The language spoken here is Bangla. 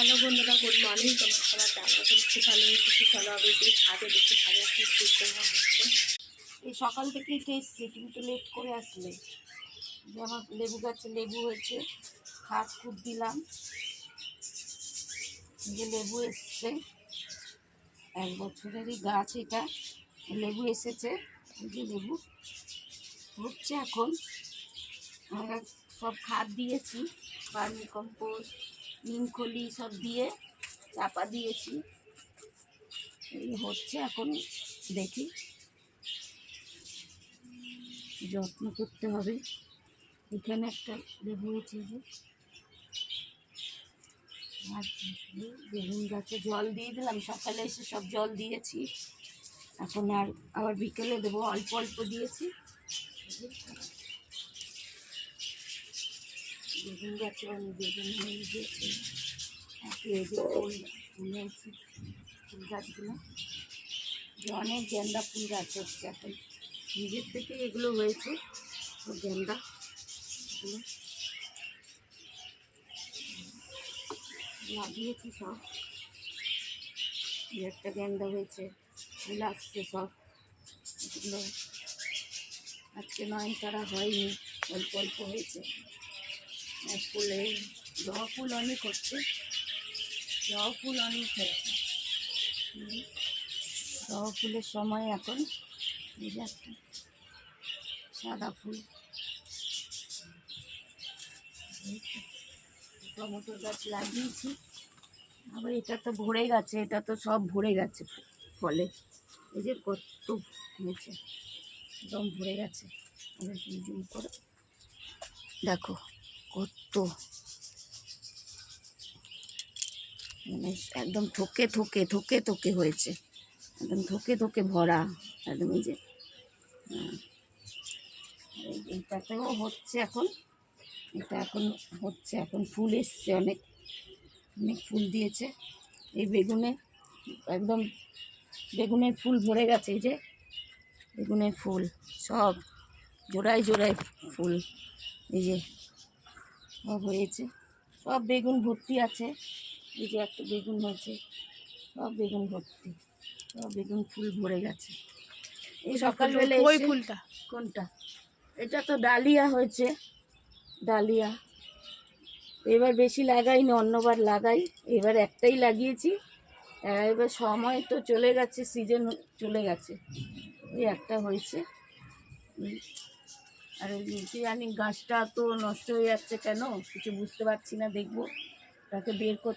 হ্যালো বন্ধুরা, গুড মর্নিং। তোমার সবার জানা খুব ভালো এসেছি। চলো আবার একটু ছাদে দেখি, ছাদে এখন ঠিক করা হচ্ছে। এই সকাল থেকেই তো এসছে, কিন্তু লেট করে আসলে। যে আমার লেবু গাছে লেবু হয়েছে, খাদ খুব দিলাম, যে লেবু এসছে, 1 বছরেরই গাছ এটা। লেবু এসেছে, এই যে লেবু হচ্ছে এখন। আমরা সব খাদ দিয়েছি, ভার্মি কম্পোস্ট, নিমখলি সব দিয়ে চাপা দিয়েছি। এই হচ্ছে এখন, দেখি যত্ন করতে হবে। এখানে একটা লেবু হয়েছে, যে আর বেগুন গাছে জল দিয়ে দিলাম, সকালে এসে সব জল দিয়েছি। এখন আবার বিকেলে দেবো, অল্প অল্প দিয়েছি। বেগুন গাছে অনেক বেগুন হয়ে গিয়েছে। এই যে ফুল হয়েছে, ফুল গাছগুলো অনেক গেন্দা ফুল গাছ হচ্ছে এখন। নিজের থেকে এগুলো হয়েছে, গেন্দা এগুলো লাগিয়েছি সব। একটা গেন্দা হয়েছে, ফুল আসছে সব। এগুলো আজকে নয়নতারা হয়নি, অল্প অল্প হয়েছে। ফুলে জবা ফুল অনেক হচ্ছে, জবা ফুল অনেক হয়েছে। জবা ফুলের সময় এখন। এই যে একটা সাদা ফুল, টমেটোর গাছ লাগিয়েছি। আবার এটা তো ভরে গেছে, এটা তো সব ভরে গেছে ফলে। এই যে কত হয়েছে, একদম ভরে গেছে। আবার জুম করে দেখো কত, মানে একদম থোকে থোকে থোকে থোকে হয়েছে, একদম থোকে থোকে ভরা একদম। এই যে এইটাতেও হচ্ছে এখন, এটা এখন হচ্ছে, এখন ফুল এসছে, অনেক অনেক ফুল দিয়েছে। এই বেগুনে একদম বেগুনের ফুল ভরে গেছে। এই যে বেগুনের ফুল সব জোড়ায় জোড়ায় ফুল, এই যে সব হয়েছে, সব বেগুন ভর্তি আছে। এই যে একটা বেগুন হয়েছে, সব বেগুন ভর্তি, সব বেগুন ফুল ভরে গেছে। এই সকালবেলা ওই এসে, ফুলটা কোনটা? এটা তো ডালিয়া হয়েছে, ডালিয়া। এবার বেশি লাগাইনি, অন্যবার লাগাই, এবার একটাই লাগিয়েছি। এবার সময় তো চলে গেছে, সিজন চলে গেছে, এই একটা হয়েছে। আর জানি গাছটা তো নষ্ট হয়ে যাচ্ছে কেন, কিছু বুঝতে পারছি না। দেখবো তাকে বের করতে।